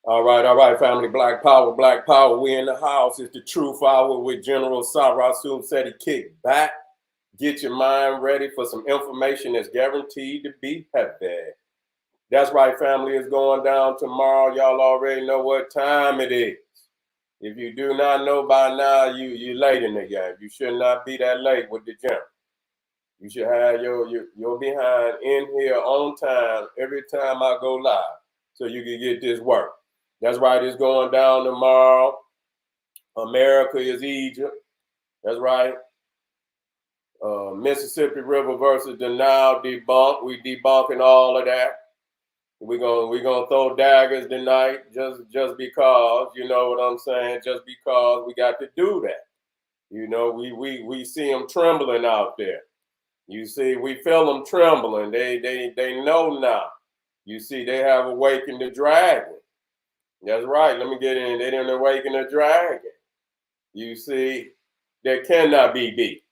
All right, family. Black Power, Black Power. We in the house. It's the Truth Hour with General Sarasun said he kicked back. Get your mind ready for some information that's guaranteed to be heavy. That's right, family. It's going down tomorrow. Y'all already know what time it is. If you do not know by now, you late in the game. You should not be that late with the gym. You should have your behind in here on time every time I go live so you can get this work. That's right, it's going down tomorrow. America is Egypt. That's right. Mississippi River versus the Nile debunk. We debunking all of that. We're gonna throw daggers tonight just because, you know what I'm saying? Just because we got to do that. You know, we see them trembling out there. You see, we feel them trembling. They know now. You see, they have awakened the dragon. That's right. Let me get in. They didn't awaken the dragon. You see, that cannot be beat.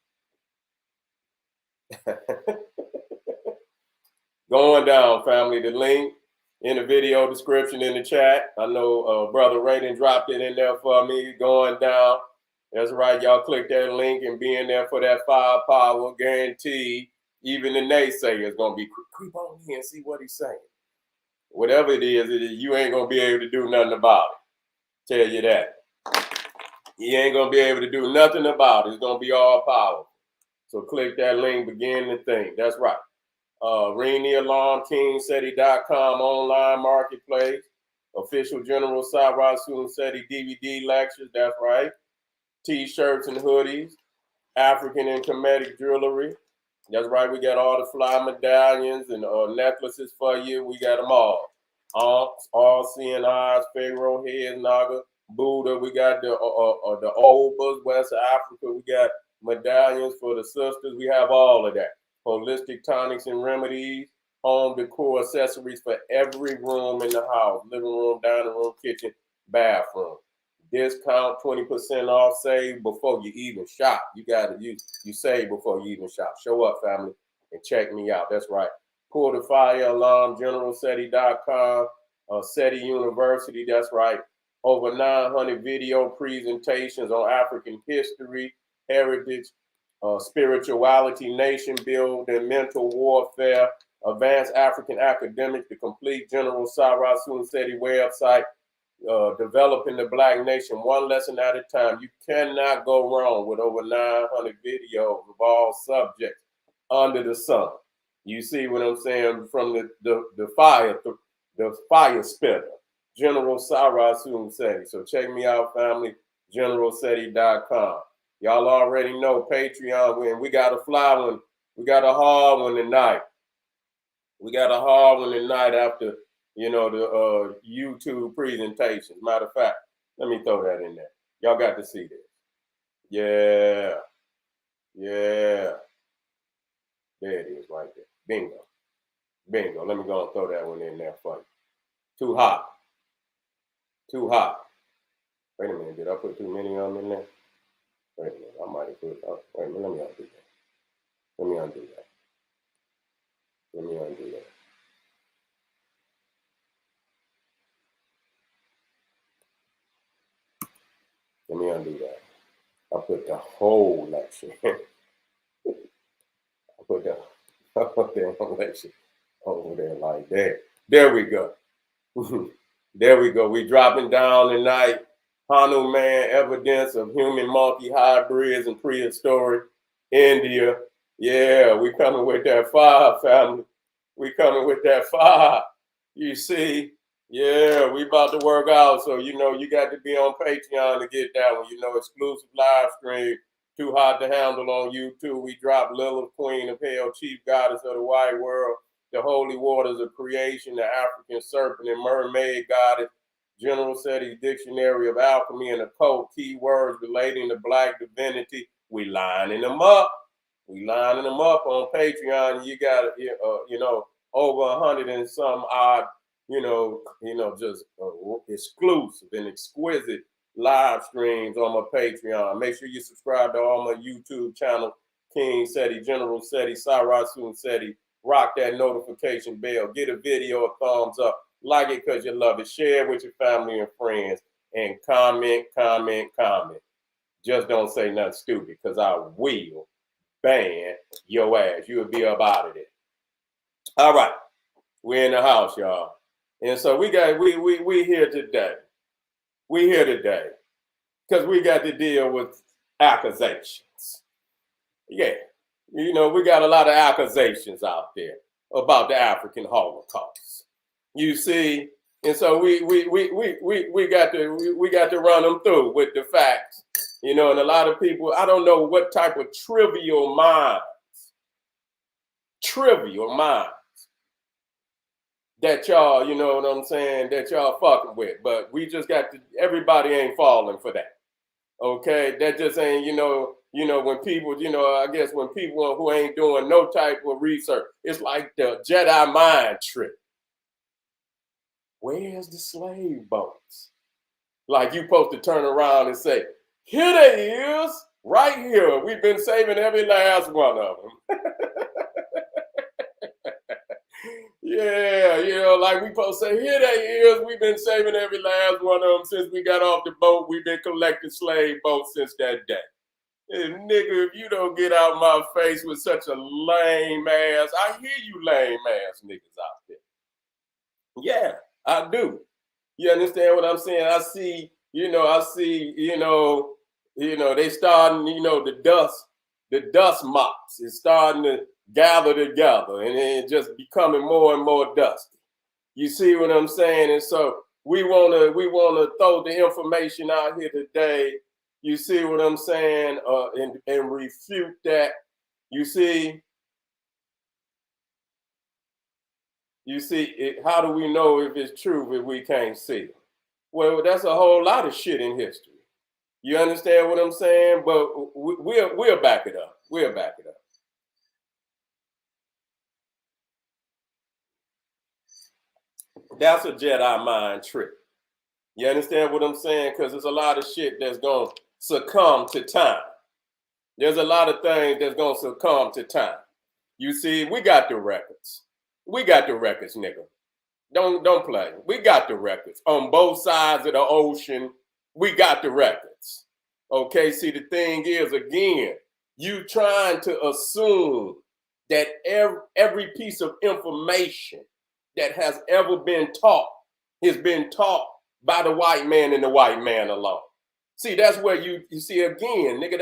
Going down, family. The link in the video description in the chat. I know Brother Raiden dropped it in there for me. Going down. That's right. Y'all click that link and be in there for that firepower guarantee. Even the naysayers going to be creep on here and see what he's saying. Whatever it is, you ain't going to be able to do nothing about it. Tell you that. You ain't going to be able to do nothing about it. It's going to be all powerful. So click that link, begin the thing. That's right. Ring the alarm, KingSeti.com online marketplace. Official General Sarasun Seti DVD lectures. That's right. T-shirts and hoodies. African and Kemetic jewelry. That's right. We got all the fly medallions and necklaces for you. We got them all. All seeing eyes, Pharaoh heads, Naga, Buddha. We got the Obas, West Africa. We got medallions for the sisters. We have all of that. Holistic tonics and remedies. Home decor accessories for every room in the house. Living room, dining room, kitchen, bathroom. Discount 20% off, save before you even shop. You gotta you save before you even shop. Show up, family, and check me out. That's right. Pull the fire alarm, GeneralSeti.com, SETI University. That's right. Over 900 video presentations on African history, heritage, spirituality, nation building, mental warfare, advanced African academics, the complete General Sarasun Seti website. Developing the Black nation one lesson at a time. You cannot go wrong with over 900 videos of all subjects under the sun. You see what I'm saying? From the fire spitter, General Sarasun Seti. So check me out, family, GeneralSeti.com. Y'all already know Patreon. We got a fly one. We got a hard one tonight. We got a hard one tonight after, you know, the YouTube presentations. Matter of fact, let me throw that in there. Y'all got to see this. Yeah. Yeah. There it is right there. Bingo. Bingo. Let me go and throw that one in there for you. Too hot. Too hot. Wait a minute. Did I put too many of them in there? Wait a minute. I might have put, wait a minute. Let me undo that. Let me undo that. Let me undo that. Let me undo that. I put the whole lecture. I put the whole lecture over there like that. There we go. There we go. We dropping down tonight. Hanuman, evidence of human monkey hybrids and prehistoric India. Yeah, we coming with that fire, family. We coming with that fire. You see? Yeah, we about to work out. So, you know, you got to be on Patreon to get that one. You know, exclusive live stream. Too hot to handle on YouTube. We drop Lilith, Queen of Hell, Chief Goddess of the White World, the Holy Waters of Creation, the African Serpent and Mermaid Goddess, General Seti's Dictionary of Alchemy and Occult, keywords relating to Black divinity. We lining them up. We lining them up on Patreon. You got, you know, over 100 and some odd, just exclusive and exquisite live streams on my Patreon. Make sure you subscribe to all my YouTube channels, King Seti, General Seti, Sarasun Seti. Rock that notification bell. Get a video a thumbs up. like it because you love it, share it with your family and friends, and comment, comment, comment. Just don't say nothing stupid because I will ban your ass. You'll be up out of there. All right, we're in the house, y'all. And so we here today. We here today because we got to deal with accusations. Yeah, you know, we got a lot of accusations out there about the African Holocaust. You see, and so we got to run them through with the facts. You know, and a lot of people, I don't know what type of trivial minds that y'all, you know what I'm saying, that y'all fucking with. But we just got to, everybody ain't falling for that. Okay, that just ain't, when people, I guess when people who ain't doing no type of research, it's like the Jedi mind trick. Where's the slave boats? Like you supposed to turn around and say, here they is, right here. We've been saving every last one of them. Yeah, like we supposed to say, here they is. We've been saving every last one of them since we got off the boat. We've been collecting slave boats since that day. And nigga, if you don't get out my face with such a lame ass, I hear you lame ass niggas out there. Yeah, I do. You understand what I'm saying? I see, they starting, the dust mops is starting to gather together and it just becoming more and more dusty. You see what I'm saying? And so we wanna throw the information out here today. You see what I'm saying? And refute that. You see, how do we know if it's true if we can't see it? Well, that's a whole lot of shit in history. You understand what I'm saying? But we'll back it up. We'll back it up. That's a Jedi mind trick. You understand what I'm saying? Because there's a lot of shit that's going to succumb to time. There's a lot of things that's going to succumb to time. You see, we got the records. We got the records, nigga. Don't play. We got the records. On both sides of the ocean, we got the records. Okay, see, the thing is, again, you trying to assume that every piece of information that has ever been taught has been taught by the white man and the white man alone. See, that's where you see again, nigga,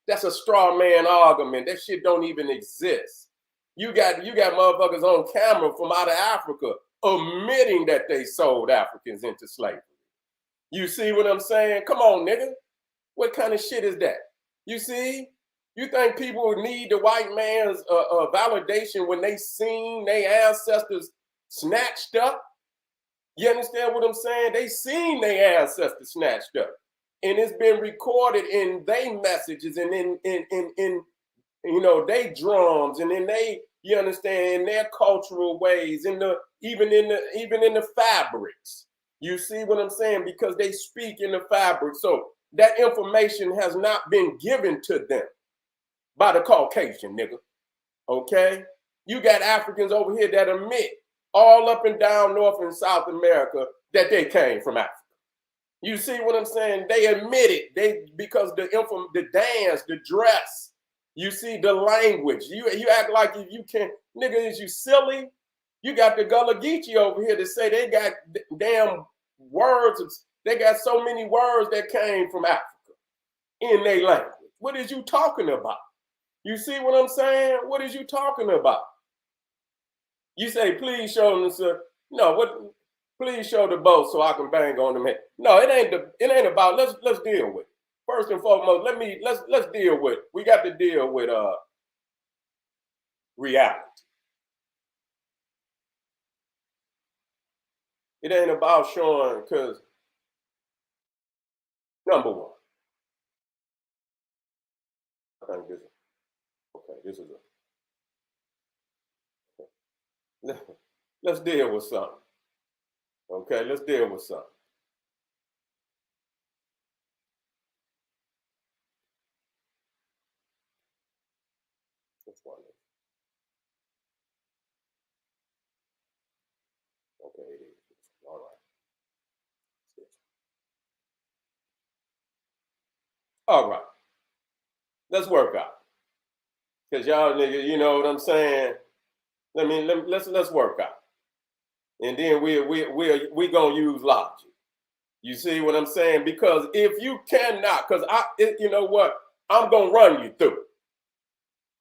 that's a straw man argument. That shit don't even exist. You got motherfuckers on camera from out of Africa admitting that they sold Africans into slavery. You see what I'm saying? Come on, nigga. What kind of shit is that? You see? You think people need the white man's validation when they seen their ancestors snatched up? You understand what I'm saying? They seen their ancestors snatched up. And it's been recorded in their messages and in they drums and in they, you understand, in their cultural ways, even in the fabrics. You see what I'm saying? Because they speak in the fabric. So that information has not been given to them by the Caucasian, nigga. Okay? You got Africans over here that admit all up and down North and South America that they came from Africa. You see what I'm saying? They admit it. Because the dance, the dress, you see the language. You act like if you can't, nigga, is you silly? You got the Gullah Geechee over here to say they got damn words. They got so many words that came from Africa in their language. What is you talking about? You see what I'm saying? What is you talking about? You say, please show them, sir. No, what? Please show the boat so I can bang on them head. No, it ain't about. Let's deal with it. First and foremost, let's deal with. We got to deal with reality. It ain't about showing because number one. I think this is let's deal with something. Okay, let's deal with something. That's one. Okay, it is. All right, let's work out. Cause y'all niggas, you know what I'm saying? Let's work out. And then we gonna use logic. You see what I'm saying? Because if you cannot, you know what? I'm gonna run you through.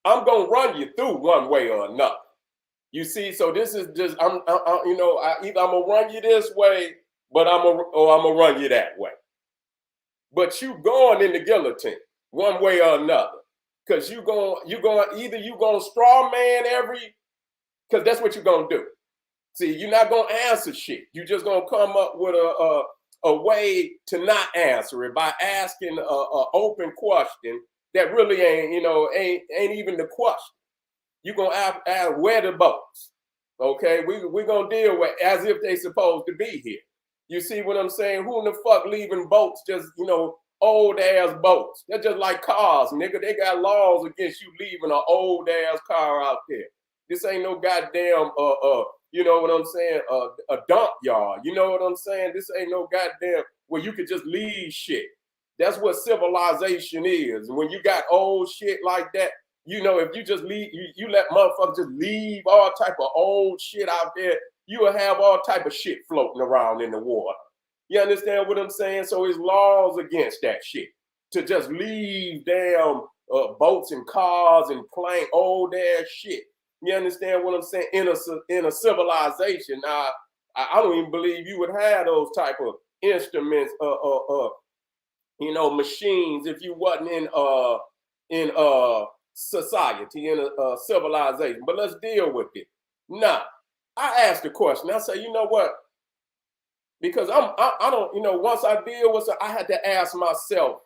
I'm gonna run you through one way or another. You see, so this is just you know, either I'm gonna run you this way, or I'm gonna run you that way. But you going in the guillotine one way or another, because you gonna straw man because that's what you're gonna do. See, you're not gonna answer shit. You're just gonna come up with a way to not answer it by asking a open question that really ain't even the question. You're gonna ask where the boats. Okay, we're gonna deal with as if they supposed to be here. You see what I'm saying? Who in the fuck leaving boats, just old ass boats? They're just like cars, nigga. They got laws against you leaving an old ass car out there. This ain't no goddamn you know what I'm saying, a dump yard. You know what I'm saying? This ain't no goddamn where you could just leave shit. That's what civilization is. And when you got old shit like that, if you just leave, you let motherfuckers just leave all type of old shit out there, you will have all type of shit floating around in the water. You understand what I'm saying? So it's laws against that shit. To just leave damn boats and cars and plain old ass shit. You understand what I'm saying? In a civilization, now I don't even believe you would have those type of instruments, machines if you wasn't in society, in a civilization. But let's deal with it. Now, I asked the question. I say, you know what? Because I don't, once I deal with it, I had to ask myself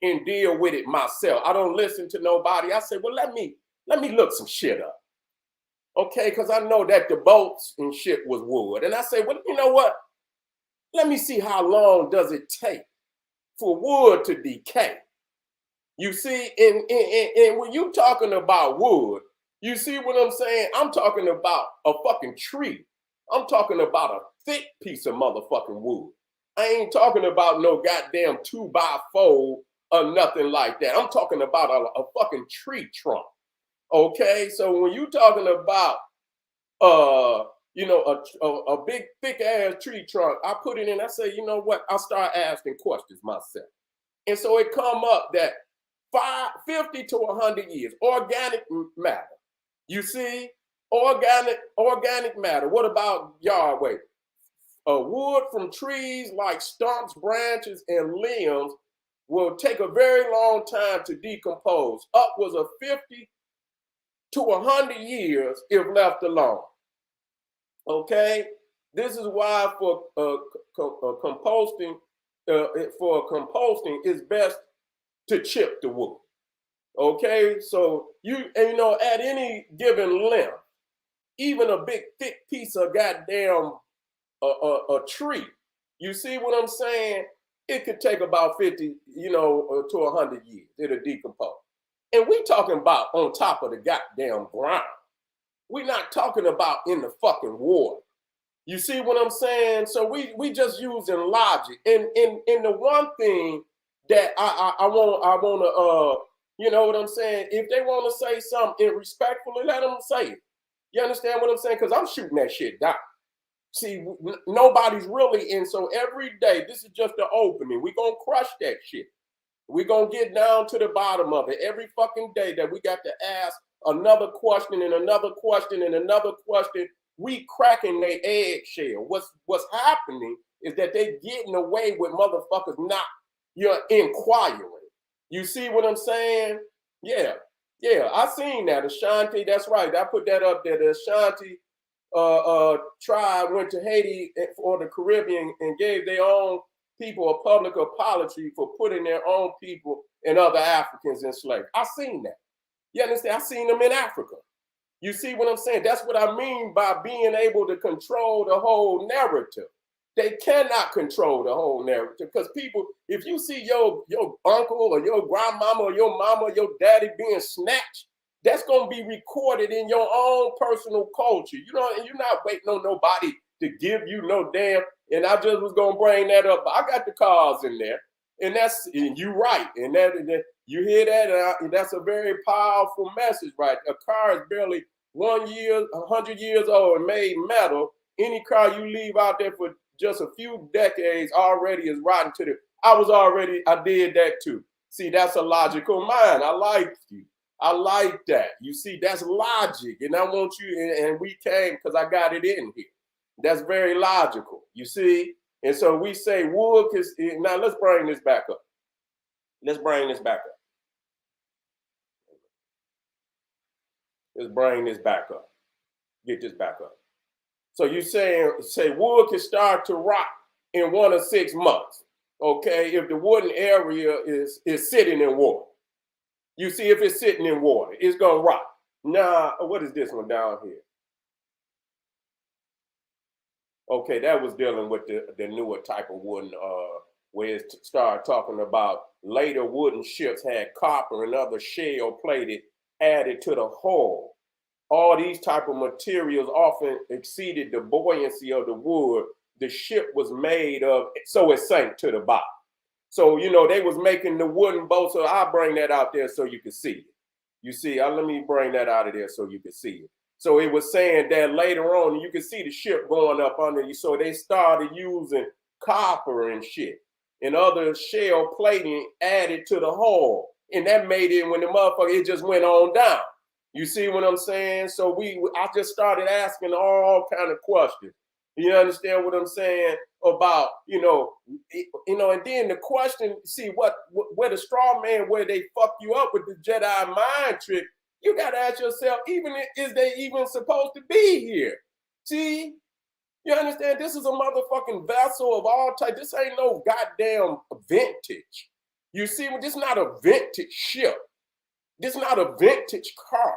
and deal with it myself. I don't listen to nobody. I say, well, let me look some shit up. Okay, because I know that the boats and shit was wood. And I say, well, you know what? Let me see how long does it take for wood to decay. You see, and when you talking about wood, you see what I'm saying? I'm talking about a fucking tree. I'm talking about a thick piece of motherfucking wood. I ain't talking about no goddamn 2x4 or nothing like that. I'm talking about a fucking tree trunk. Okay, so when you talking about a big thick ass tree trunk, I put it in. I say, you know what? I start asking questions myself, and so it come up that 50 to 100 years, organic matter. You see, organic matter. What about yard waste? Wood from trees like stumps, branches, and limbs will take a very long time to decompose, upwards of 50 to 100 years if left alone. Okay, this is why for composting, it's best to chip the wood. Okay, so at any given length, even a big thick piece of goddamn a tree, you see what I'm saying? It could take about 50, to 100 years. It'll decompose. And we talking about on top of the goddamn ground. We're not talking about in the fucking water. You see what I'm saying? So we just using logic. And the one thing that I want to you know what I'm saying? If they want to say something irrespectfully, let them say it. You understand what I'm saying? Because I'm shooting that shit down. See, nobody's really in. So every day, this is just the opening. We're going to crush that shit. We're going to get down to the bottom of it every fucking day that we got to ask another question and another question and another question. We cracking their eggshell. What's happening is that they getting away with motherfuckers not inquiring. You see what I'm saying? Yeah, I seen that. Ashanti, that's right. I put that up there. The Ashanti tribe went to Haiti or the Caribbean and gave their own people a public apology for putting their own people and other Africans in slavery. I seen that. You understand? I seen them in Africa. You see what I'm saying? That's what I mean by being able to control the whole narrative. They cannot control the whole narrative because people, if you see your uncle or your grandmama or your mama or your daddy being snatched, that's going to be recorded in your own personal culture. And you're not waiting on nobody to give you no damn. And I just was going to bring that up. I got the cards in there. And you right. And that you hear that, and that's a very powerful message, right? A car is barely 100 years old and made metal. Any car you leave out there for just a few decades already is rotten to the. I did that too. See, that's a logical mind. I like you. I like that. You see, that's logic. And I want you, and we came because I got it in here. That's very logical. You see? And so we say wood is, now let's bring this back up. Let's bring this back up. Let's bring this back up. Get this back up. So you say wood can start to rot in 1 or 6 months. Okay, if the wooden area is sitting in water. You see, if it's sitting in water, it's gonna rot. Now, what is this one down here? Okay, that was dealing with the newer type of wooden, where it started talking about later wooden ships had copper and other shell plated added to the hull. All these type of materials often exceeded the buoyancy of the wood the ship was made of, so it sank to the bottom. So, they was making the wooden boat. So I'll bring that out there so you can see it. You see, let me bring that out of there so you can see it. So it was saying that later on, you can see the ship going up under you. So they started using copper and shit and other shell plating added to the hull. And that made it, when the motherfucker, it just went on down. You see what I'm saying? So I just started asking all kind of questions. You understand what I'm saying about, and then the question, see where the straw man, where they fuck you up with the Jedi mind trick, you got to ask yourself, is they even supposed to be here? See, you understand? This is a motherfucking vessel of all types. This ain't no goddamn vintage. You see, this is not a vintage ship. This is not a vintage car.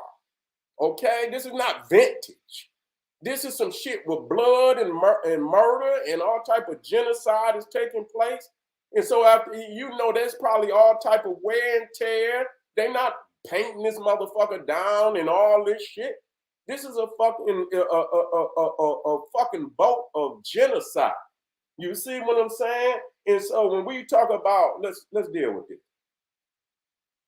Okay, this is not vintage. This is some shit with blood and murder and all type of genocide is taking place. And so after, there's probably all type of wear and tear. They not painting this motherfucker down and all this shit. This is a fucking a fucking boat of genocide. You see what I'm saying? And so when we talk about, let's deal with it.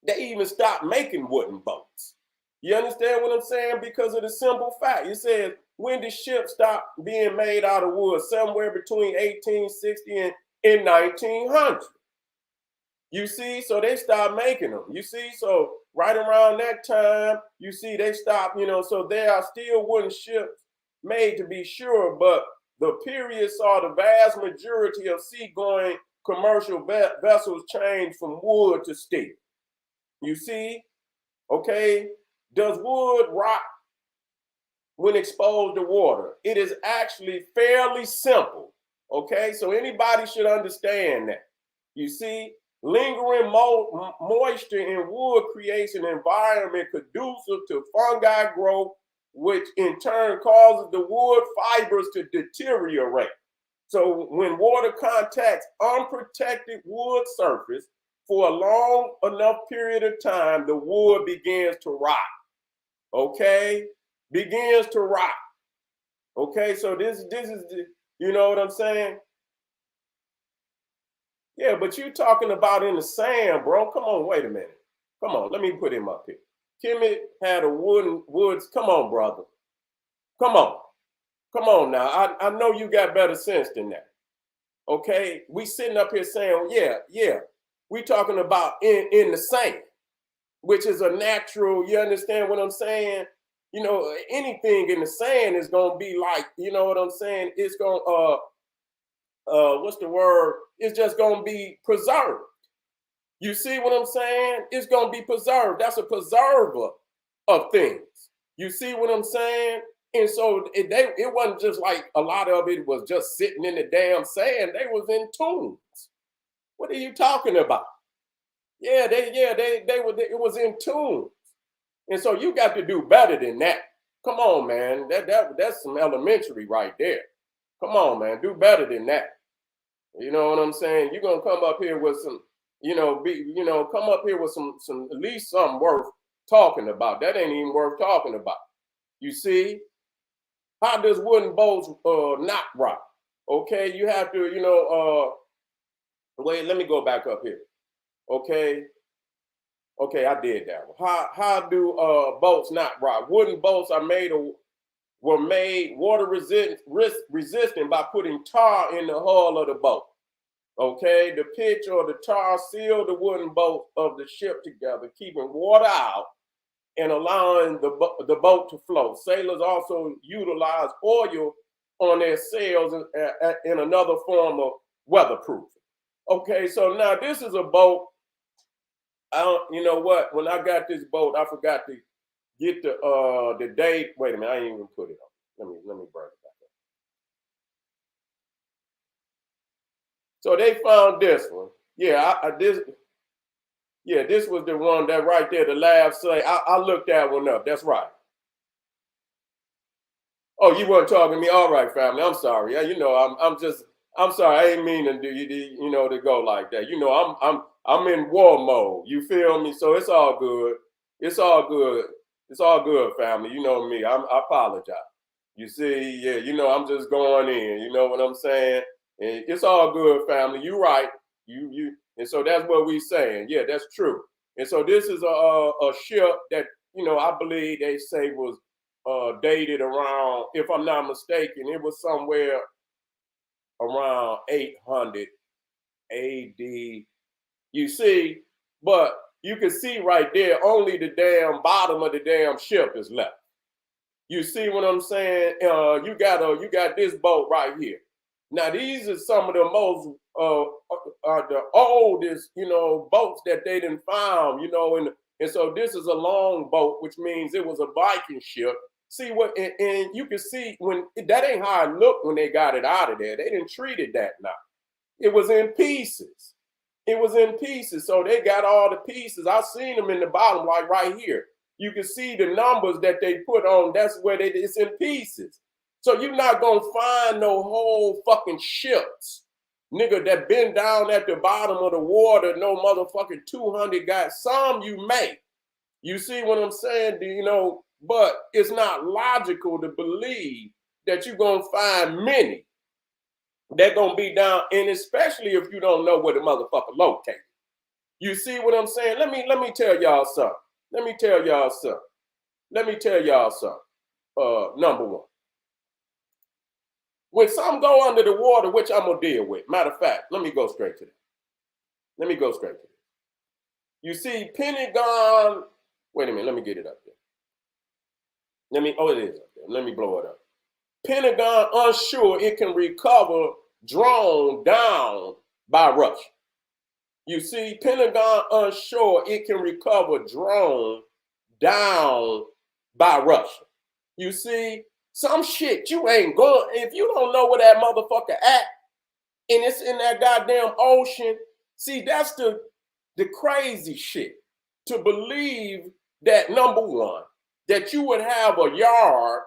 They even stopped making wooden boats. You understand what I'm saying? Because of the simple fact. It says, when did ships stop being made out of wood? Somewhere between 1860 and 1900. You see, so they stopped making them. You see, so right around that time, you see, they stopped, so there are still wooden ships made, to be sure, but the period saw the vast majority of seagoing commercial vessels change from wood to steel. You see, okay, does wood rot when exposed to water? It is actually fairly simple, okay? So anybody should understand that. You see, lingering moisture in wood creates an environment conducive to fungi growth, which in turn causes the wood fibers to deteriorate. So when water contacts unprotected wood surface for a long enough period of time, the wood begins to rot. Okay? Begins to rot. Okay, so this is the, you know what I'm saying? Yeah, but you talking about in the sand, bro. Come on, wait a minute. Come on, let me put him up here. Kimmy had a woods. Come on, brother. Come on. Come on now. I know you got better sense than that. Okay? We sitting up here saying, yeah. We talking about in the sand, which is a natural, you understand what I'm saying? Anything in the sand is gonna be like, you know what I'm saying? It's gonna what's the word? It's just gonna be preserved. You see what I'm saying? It's gonna be preserved. That's a preserver of things. You see what I'm saying? And so it wasn't just like a lot of it was just sitting in the damn sand. They was in tombs. What are you talking about? Yeah, it was in tombs. And so you got to do better than that. Come on, man. That's some elementary right there. Come on, man. Do better than that. You know what I'm saying? You're gonna come up here with some, come up here with some at least something worth talking about. That ain't even worth talking about. You see? How does wooden boats not rot? Okay, you have to, Wait, let me go back up here. Okay. Okay, I did that one. How do boats not rot? Wooden boats were made water resistant by putting tar in the hull of the boat. Okay, the pitch or the tar sealed the wooden boat of the ship together, keeping water out and allowing the boat to float. Sailors also utilize oil on their sails in another form of weatherproofing. Okay, so now this is a boat. You know what? When I got this boat, I forgot to get the date. Wait a minute, I ain't even put it on. Let me bring it back up. So they found this one. Yeah, this was the one that right there. The lab say I looked that one up. That's right. Oh, you weren't talking to me. All right, family. I'm sorry. Yeah, I'm sorry. I ain't meaning to go like that. I'm in war mode. You feel me? So it's all good. It's all good. It's all good, family. You know me. I apologize. You see, yeah, I'm just going in. You know what I'm saying? And it's all good, family. You right. And so that's what we saying. Yeah, that's true. And so this is a ship that I believe they say was dated around, if I'm not mistaken, it was somewhere around 800 AD. You see, but you can see right there, only the damn bottom of the damn ship is left. You see what I'm saying? You got this boat right here. Now these are some of the most the oldest boats that they done found. And so this is a long boat, which means it was a Viking ship. See what, and you can see when that ain't how it looked when they got it out of there. They didn't treat it that nice. It was in pieces. It was in pieces. So they got all the pieces. I seen them in the bottom, like right here. You can see the numbers that they put on. That's where it's in pieces. So you're not gonna find no whole fucking ships, nigga, that been down at the bottom of the water. No motherfucking 200 guys. Some you may. You see what I'm saying? But it's not logical to believe that you're gonna find many that gonna be down, and especially if you don't know where the motherfucker located. You see what I'm saying? Let me tell y'all something. Let me tell y'all something. Number one, when some go under the water, which I'm gonna deal with. Matter of fact, let me go straight to that. You see, Pentagon. Wait a minute. Let me get it up there. It is up there. Let me blow it up. Pentagon unsure it can recover drone down by Russia. You see, Pentagon unsure it can recover drone down by Russia. You see, some shit you ain't going, if you don't know where that motherfucker at, and it's in that goddamn ocean, see, that's the crazy shit. To believe that, number one, that you would have a yard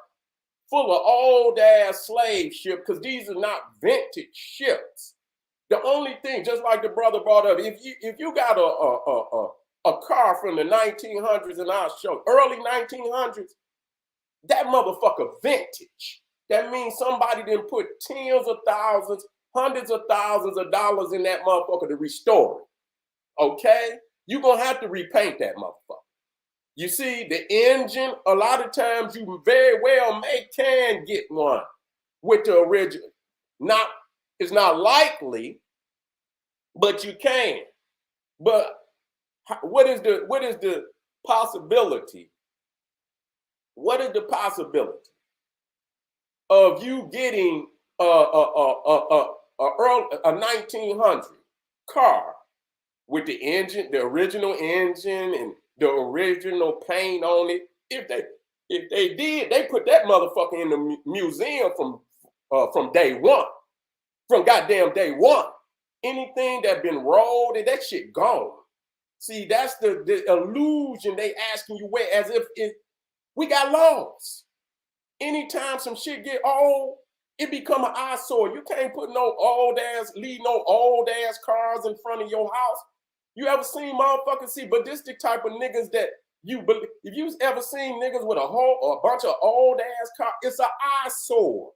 full of old ass slave ship, because these are not vintage ships. The only thing, just like the brother brought up, if you got a car from the 1900s, and I'll show early 1900s, that motherfucker vintage. That means somebody didn't put tens of thousands, hundreds of thousands of dollars in that motherfucker to restore it. Okay? You're gonna have to repaint that motherfucker. You see, the engine, a lot of times you very well can get one with the original. It's not likely, but you can. But what is the possibility? What is the possibility of you getting a 1900 car with the engine, the original engine, and the original paint on it? If they did, they put that motherfucker in the museum from day one, from goddamn day one. Anything that been rolled, and that shit gone. See, that's the illusion they asking you where, as if we got laws. Anytime some shit get old, it become an eyesore. You can't put leave no old ass cars in front of your house. You ever seen motherfuckers see? But this the type of niggas that if you ever seen niggas with a bunch of old ass cars, it's an eyesore.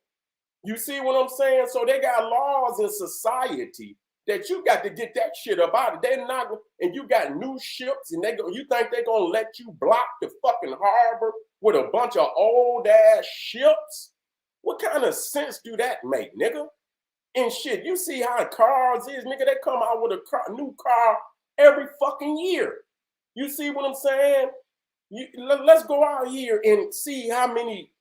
You see what I'm saying? So they got laws in society that you got to get that shit up out of. They're not, and you got new ships, and you think they're gonna let you block the fucking harbor with a bunch of old ass ships? What kind of sense do that make, nigga? And shit, you see how cars is, nigga. They come out with a new car every fucking year. You see what I'm saying? Let's go out here and see how many,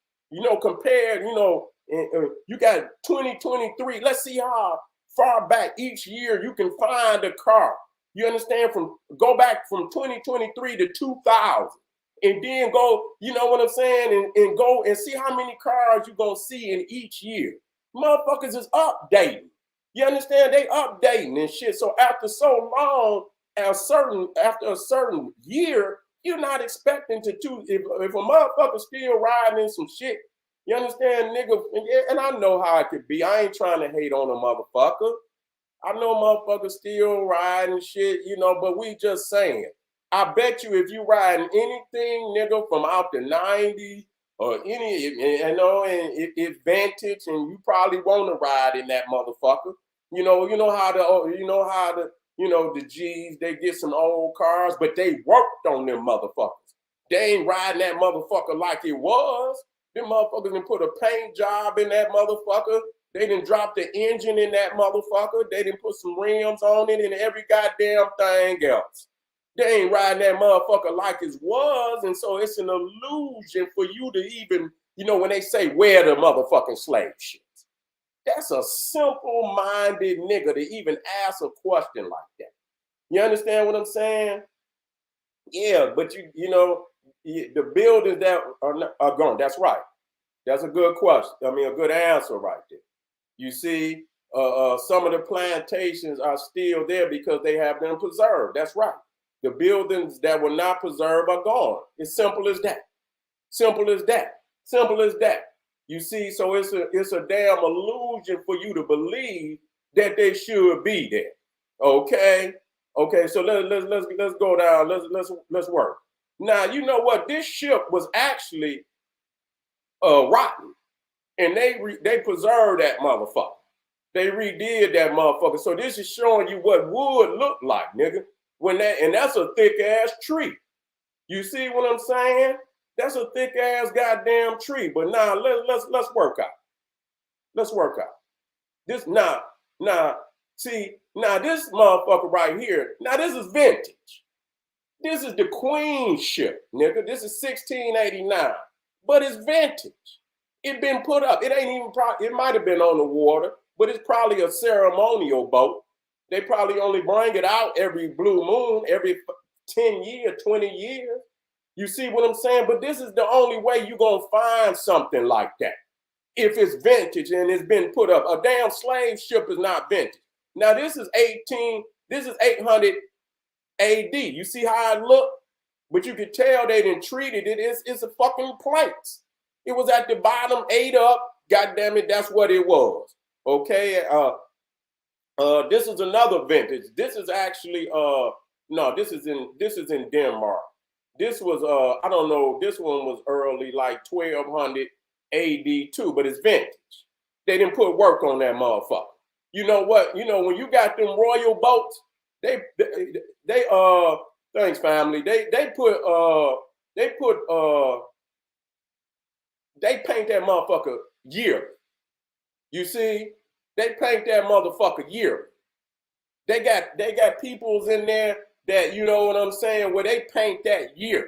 compared, you got 2023. Let's see how far back each year you can find a car. You understand? Go back from 2023 to 2000. And then go, you know what I'm saying? And go and see how many cars you're going to see in each year. Motherfuckers is updating. You understand? They updating and shit. So after so long, after a certain year, you're not expecting if a motherfucker still riding in some shit, you understand, nigga? And I know how it could be. I ain't trying to hate on a motherfucker. I know motherfuckers still riding shit, but we just saying. I bet you if you riding anything, nigga, from out the 90s or any, and it's vintage, and you probably want to ride in that motherfucker. You know how the G's, they get some old cars, but they worked on them motherfuckers. They ain't riding that motherfucker like it was. Them motherfuckers done put a paint job in that motherfucker. They done dropped the engine in that motherfucker. They done put some rims on it and every goddamn thing else. They ain't riding that motherfucker like it was. And so it's an illusion for you to even, when they say wear the motherfucking slave shit. That's a simple-minded nigga to even ask a question like that. You understand what I'm saying? Yeah, but the buildings that are gone. That's right. That's a good question. I mean, a good answer right there. You see, some of the plantations are still there because they have been preserved. That's right. The buildings that were not preserved are gone. It's simple as that. Simple as that. Simple as that. You see, so it's a damn illusion for you to believe that they should be there. Okay. So let's go down. Let's work. Now you know what? This ship was actually rotten, and they preserved that motherfucker. They redid that motherfucker. So this is showing you what wood looked like, nigga. And that's a thick ass tree. You see what I'm saying? That's a thick ass goddamn tree. But now let's work out. Let's work out. This this motherfucker right here. Now this is vintage. This is the Queen ship, nigga. This is 1689, but it's vintage. It been put up. It ain't even it might have been on the water, but it's probably a ceremonial boat. They probably only bring it out every blue moon, every 10 years, 20 years. You see what I'm saying? But this is the only way you're going to find something like that. If it's vintage and it's been put up. A damn slave ship is not vintage. Now this is 800 AD. You see how it looked? But you could tell they didn't treat it. It's a fucking planks. It was at the bottom, ate up. God damn it, that's what it was. Okay. This is another vintage. This is actually this is in Denmark. This was I don't know, this one was early, like 1200 AD too, but it's vintage. They didn't put work on that motherfucker. You know what? When you got them royal boats, they thanks family. They paint that motherfucker yearly. You see? They paint that motherfucker yearly. They got peoples in there that, you know what I'm saying, where they paint that yearly.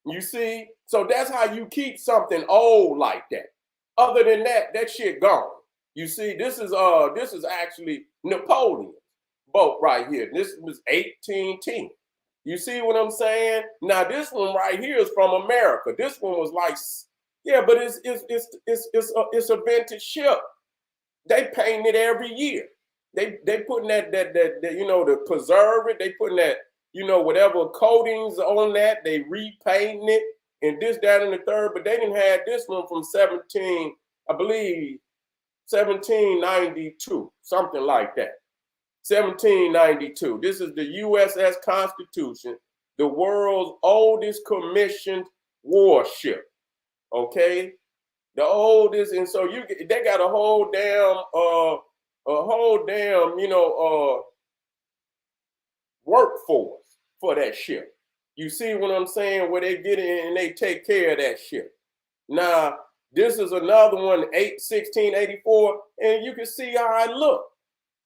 You see? So that's how you keep something old like that. Other than that, that shit gone. You see, this is actually Napoleon's boat right here. This was 1810. You see what I'm saying? Now this one right here is from America. This one was like, yeah, but it's a vintage ship. They paint it every year. They putting that to preserve it. They putting that, whatever coatings on that. They repainting it and this, that, and the third. But they didn't have this one from 1792, something like that. 1792. This is the USS Constitution, the world's oldest commissioned warship. Okay. The oldest, and so they got a whole damn a whole damn, workforce for that shit. You see what I'm saying? Where they get in and they take care of that shit. Now, this is another one, 1684, and you can see how it looked.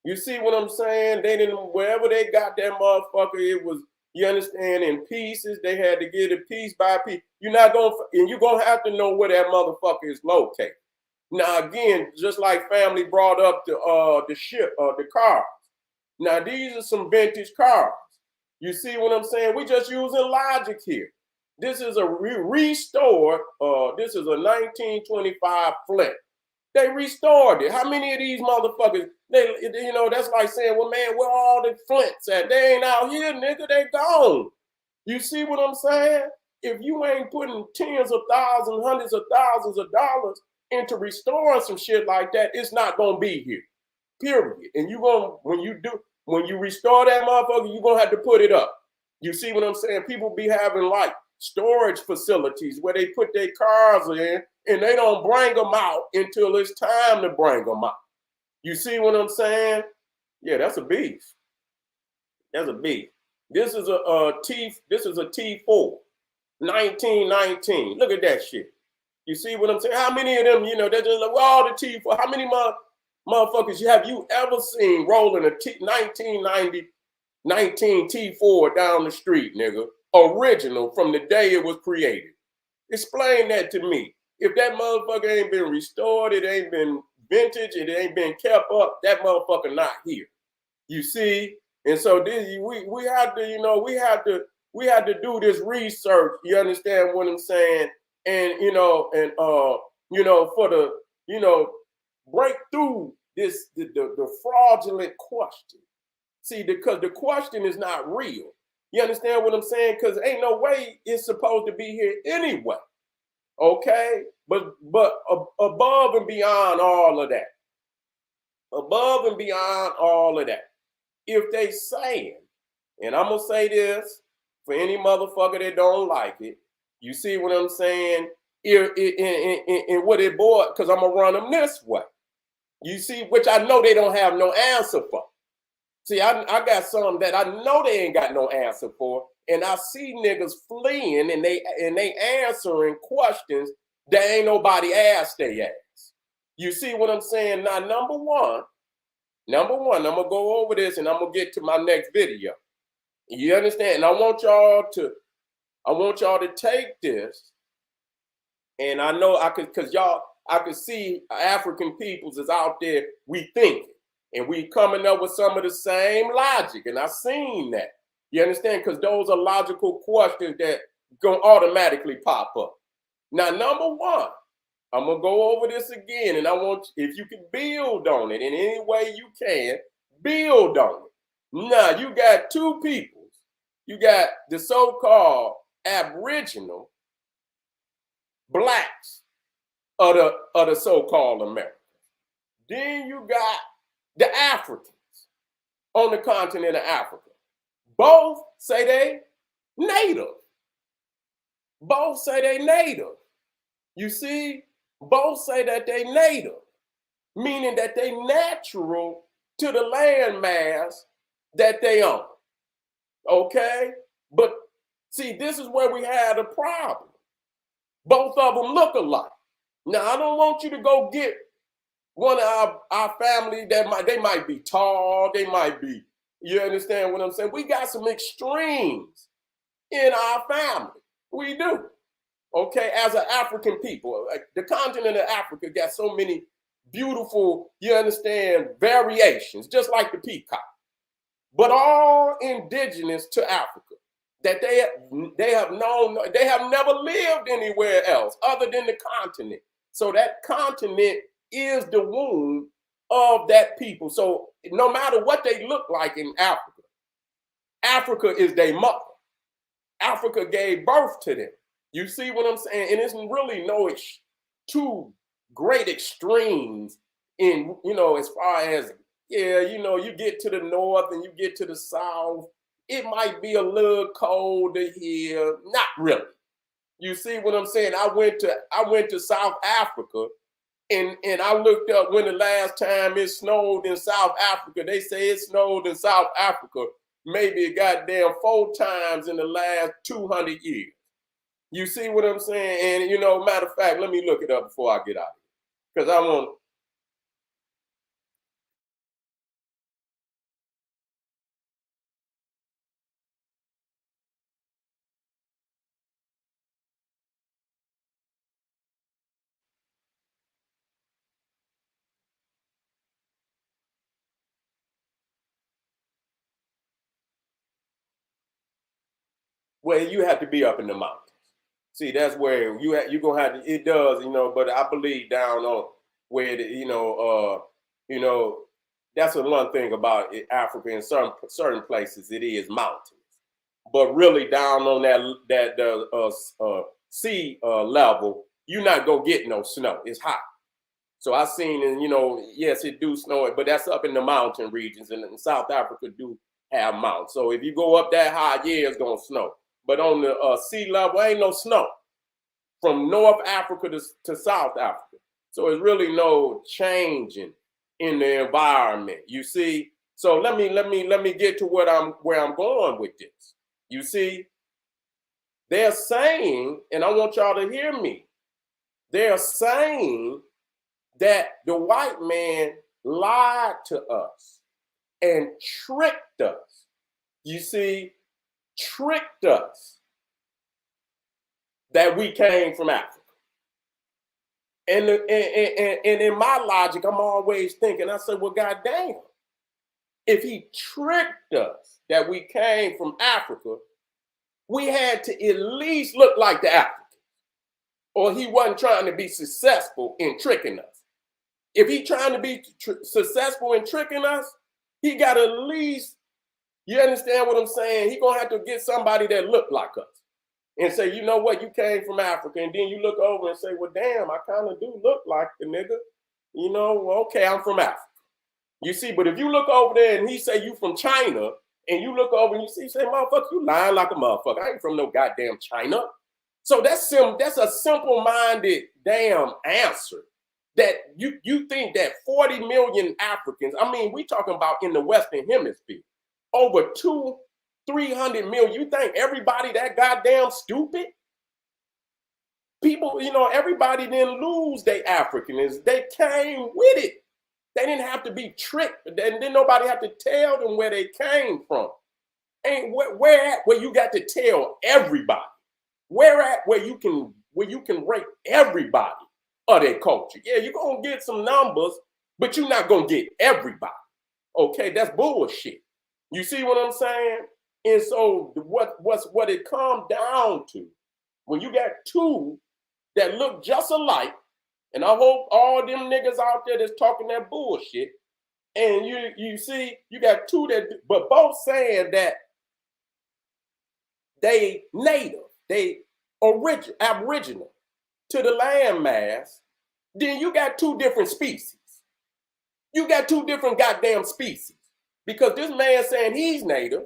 You see what I'm saying? They didn't, wherever they got that motherfucker, it was, you understand, in pieces. They had to get it piece by piece. You're not going, and you're going to have to know where that motherfucker is located. Now, again, just like family brought up the cars. Now, these are some vintage cars. You see what I'm saying? We just using logic here. This is a restored, this is a 1925 Flint. They restored it. How many of these motherfuckers, that's like saying, well, man, where all the Flints at? They ain't out here, nigga, they gone. You see what I'm saying? If you ain't putting tens of thousands, hundreds of thousands of dollars into restoring some shit like that, it's not gonna be here, period. And when you restore that motherfucker, you're gonna have to put it up. You see what I'm saying? People be having like storage facilities where they put their cars in and they don't bring them out until it's time to bring them out. You see what I'm saying? Yeah, that's a beast. That's a beast. This is a T4, 1919. Look at that shit. You see what I'm saying? How many of them, they're just like, well, all the T4. How many motherfuckers have you ever seen rolling a 1990 19 T4 down the street, nigga? Original from the day it was created. Explain that to me. If that motherfucker ain't been restored, it ain't been vintage, it ain't been kept up, that motherfucker not here. You see? And so this, we have to, we had to do this research. You understand what I'm saying? And for the, break through this the fraudulent question. See, because the question is not real. You understand what I'm saying? Because ain't no way it's supposed to be here anyway. Okay? But above and beyond all of that, if they saying, and I'm going to say this for any motherfucker that don't like it, you see what I'm saying? In what it bought, because I'm going to run them this way. You see, which I know they don't have no answer for. See, I got some that I know they ain't got no answer for, and I see niggas fleeing and they answering questions that ain't nobody asked they ass. You see what I'm saying? Now, number one, I'm gonna go over this and I'm gonna get to my next video. You understand? And I want y'all to take this, and I know I could, because I could see African peoples is out there, we thinking. And we coming up with some of the same logic. And I seen that. You understand? Because those are logical questions that gonna automatically pop up. Now, number one, I'm gonna go over this again, and I want, if you can build on it in any way you can, build on it. Now, you got two peoples. You got the so-called Aboriginal blacks of the so-called Americans. Then you got the Africans on the continent of Africa. Both say they native. Both say they native. You see, both say that they native, meaning that they natural to the land mass that they own. Okay? But see, this is where we had a problem. Both of them look alike. Now, I don't want you to go get one of our family that they might be tall, they might be, you understand what I'm saying? We got some extremes in our family. We do. Okay, as an African people, like the continent of Africa got so many beautiful, you understand, variations, just like the peacock, but all indigenous to Africa, that they have never lived anywhere else other than the continent. So that continent is the womb of that people. So no matter what they look like in Africa, Africa is their mother. Africa gave birth to them. You see what I'm saying? And it's really no two great extremes in, as far as, you get to the north and you get to the south, it might be a little colder here. Not really. You see what I'm saying? I went to South Africa And I looked up when the last time it snowed in South Africa. They say it snowed in South Africa maybe a goddamn 4 times in the last 200 years. You see what I'm saying? And, you know, matter of fact, let me look it up before I get out of here. Because I want... Well, you have to be up in the mountains. See, that's where you're gonna have to. It does, you know. But I believe down on where you know, that's the one thing about Africa. In certain places, it is mountains. But really, down on that sea level, you're not gonna get no snow. It's hot. So I seen, and you know, yes, it do snow, but that's up in the mountain regions, and in South Africa do have mountains. So if you go up that high, yeah, it's gonna snow. But on the sea level, ain't no snow from North Africa to South Africa. So it's really no changing in the environment. You see. So let me get to where I'm going with this. You see, they're saying, and I want y'all to hear me. They're saying that the white man lied to us and tricked us. You see, tricked us that we came from Africa. And in my logic, I'm always thinking, I said, well, goddamn, if he tricked us that we came from Africa, we had to at least look like the Africans, or he wasn't trying to be successful in tricking us. If he trying to be successful in tricking us, he got to at least, you understand what I'm saying? He gonna have to get somebody that look like us and say, you know what, you came from Africa, and then you look over and say, well, damn, I kind of do look like the nigga. You know, okay, I'm from Africa. You see, but if you look over there and he say you from China, and you look over and you see, say, motherfucker, you lying like a motherfucker. I ain't from no goddamn China. So that's a simple-minded damn answer. That you think that 40 million Africans, I mean, we talking about in the Western Hemisphere, over 300 million. You think everybody that goddamn stupid? People, you know, everybody didn't lose their Africanness. They came with it. They didn't have to be tricked. Didn't nobody have to tell them where they came from. And where at where you got to tell everybody? Where at where you can rate everybody of their culture? Yeah, you're gonna get some numbers, but you're not gonna get everybody. Okay, that's bullshit. You see what I'm saying? And so what it comes down to, when you got two that look just alike, and I hope all them niggas out there that's talking that bullshit, and you see you got two that, but both saying that they native, they aboriginal to the landmass, then you got two different species. You got two different goddamn species. Because this man saying he's native,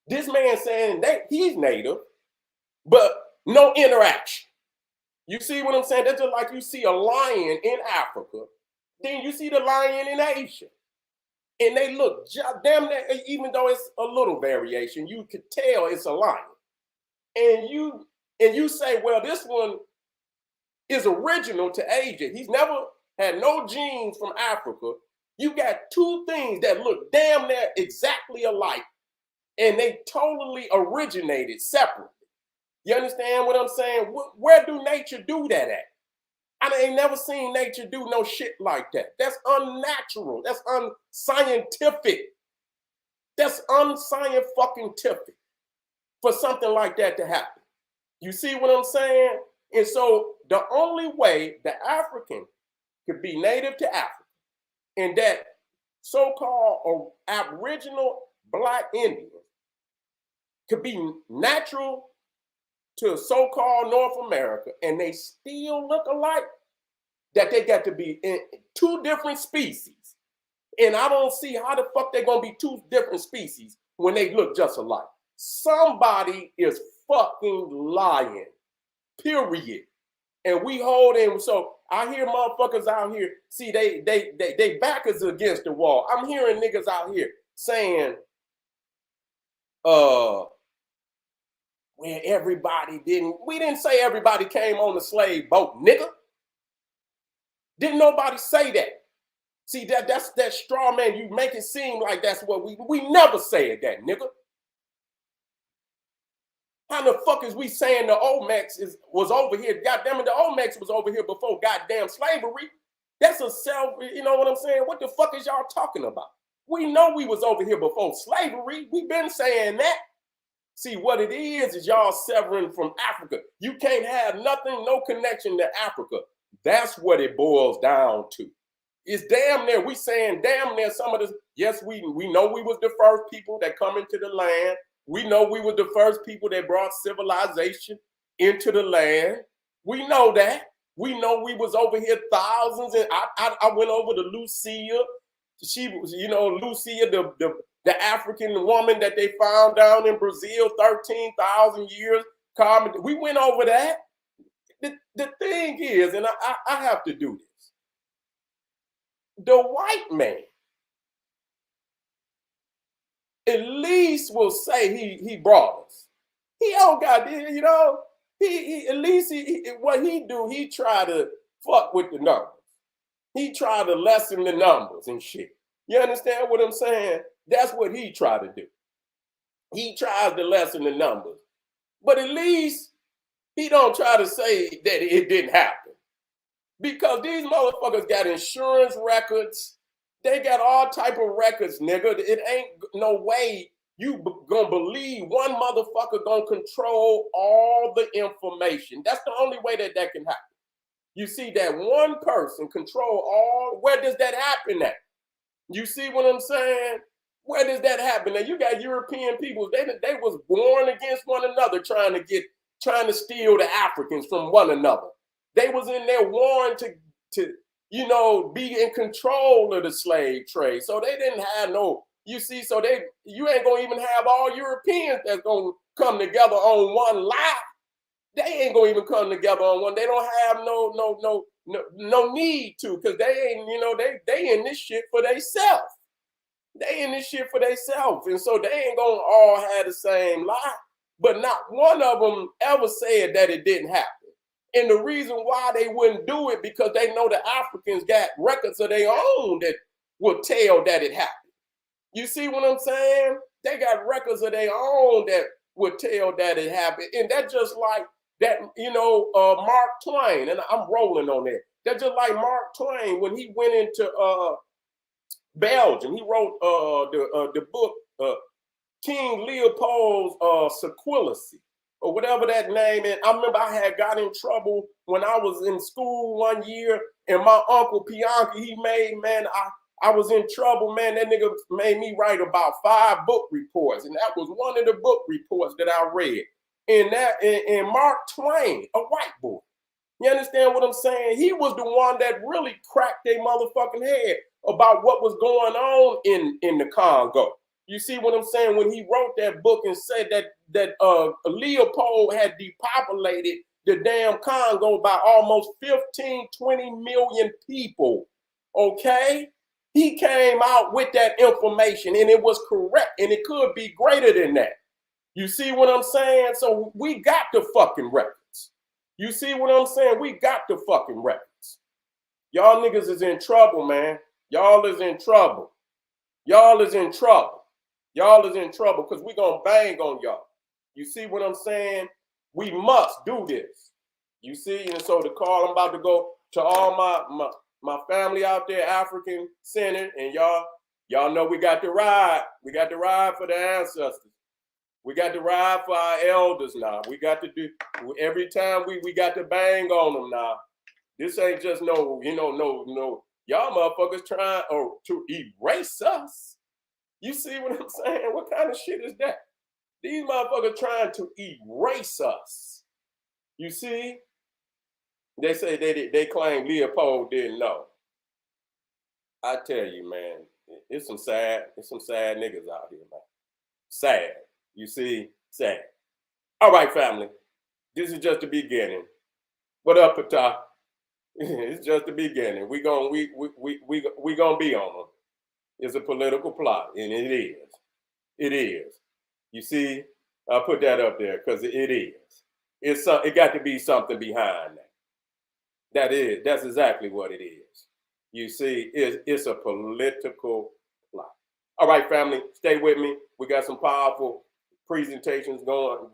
this man saying that he's native, but no interaction. You see what I'm saying? That's just like you see a lion in Africa, then you see the lion in Asia. And they look damn near, even though it's a little variation, you could tell it's a lion. And you say, well, this one is original to Asia. He's never had no genes from Africa. You got two things that look damn near exactly alike, and they totally originated separately. You understand what I'm saying? Where do nature do that at? I ain't never seen nature do no shit like that. That's unnatural. That's unscientific. That's unscientific for something like that to happen. You see what I'm saying? And so the only way the African could be native to Africa, and that so-called Aboriginal Black Indians could be natural to so-called North America, and they still look alike, that they got to be in two different species. And I don't see how the fuck they're gonna be two different species when they look just alike. Somebody is fucking lying, period. And we hold him. So I hear motherfuckers out here, see, they back is against the wall. I'm hearing niggas out here saying, well, we didn't say everybody came on the slave boat, nigga. Didn't nobody say that. See, that's that straw man. You make it seem like that's what we never said that, nigga. How the fuck is we saying the Olmecs was over here? Goddamn it, the Olmecs was over here before goddamn slavery. That's a you know what I'm saying? What the fuck is y'all talking about? We know we was over here before slavery. We've been saying that. See, what it is y'all severing from Africa. You can't have nothing, no connection to Africa. That's what it boils down to. It's damn near, we saying damn near some of this. Yes, we know we was the first people that come into the land. We know we were the first people that brought civilization into the land. We know that. We know we was over here thousands. And I went over to Lucia. She was, you know, Lucia, the African woman that they found down in Brazil 13,000 years. We went over that. The thing is, and I have to do this. The white man at least will say he brought us. He oh God, you know, he at least what he do, he try to fuck with the numbers. He try to lessen the numbers and shit. You understand what I'm saying? That's what he try to do. He tries to lessen the numbers. But at least he don't try to say that it didn't happen. Because these motherfuckers got insurance records. They got all type of records, nigga. It ain't no way you gonna believe one motherfucker gonna control all the information. That's the only way that can happen. You see that one person control all, where does that happen at? You see what I'm saying? Where does that happen? Now you got European people, they was born against one another trying to steal the Africans from one another. They was in there warring to you know, be in control of the slave trade. So they didn't have no, you see, so you ain't gonna even have all Europeans that's gonna come together on one lie. They ain't gonna even come together on one. They don't have no need to, because they ain't, you know, they in this shit for themselves. They in this shit for themselves. And so they ain't gonna all have the same lie. But not one of them ever said that it didn't happen. And the reason why they wouldn't do it, because they know the Africans got records of their own that will tell that it happened. You see what I'm saying? They got records of their own that would tell that it happened. And that's just like that, you know, Mark Twain, and I'm rolling on that. That's just like Mark Twain when he went into Belgium. He wrote the book King Leopold's Sequelacy, or whatever that name is. I remember I had got in trouble when I was in school one year, and my uncle Pianki, he made, man, I was in trouble, man. That nigga made me write about 5 book reports, and that was one of the book reports that I read. And Mark Twain, a white boy. You understand what I'm saying? He was the one that really cracked their motherfucking head about what was going on in the Congo. You see what I'm saying? When he wrote that book and said that Leopold had depopulated the damn Congo by almost 15, 20 million people. Okay? He came out with that information, and it was correct, and it could be greater than that. You see what I'm saying? So we got the fucking records. You see what I'm saying? We got the fucking records. Y'all niggas is in trouble, man. Y'all is in trouble. Y'all is in trouble. Y'all is in trouble because we gonna bang on y'all. You see what I'm saying? We must do this. You see, and so the call I'm about to go to all my family out there, African centered, and y'all know we got to ride. We got to ride for the ancestors. We got to ride for our elders now. We got to do, every time we got to bang on them now. This ain't just no, you know, no. Y'all motherfuckers trying to erase us. You see what I'm saying? What kind of shit is that? These motherfuckers trying to erase us. You see? They say they claim Leopold didn't know. I tell you, man, it's some sad niggas out here, man. Sad. You see? Sad. All right, family. This is just the beginning. What up, Pata? It's just the beginning. We gonna be on them. It's a political plot, and it is. It is. You see, I'll put that up there because it is. It got to be something behind that. That's exactly what it is. You see, it's a political plot. All right, family, stay with me. We got some powerful presentations going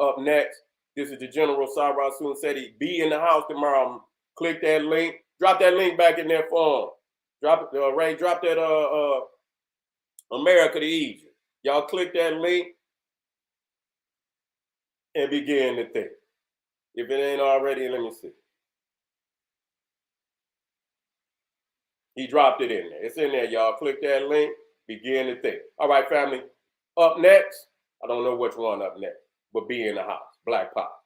up next. This is the General Cyrus Soon said he'd be in the house tomorrow. Click that link. Drop that link back in there for him. Drop it, Ray. Drop that America to Egypt. Y'all click that link and begin to think. If it ain't already, let me see. He dropped it in there. It's in there, y'all. Click that link, begin to think. All right, family. Up next, I don't know which one up next, but be in the house. Black Pop.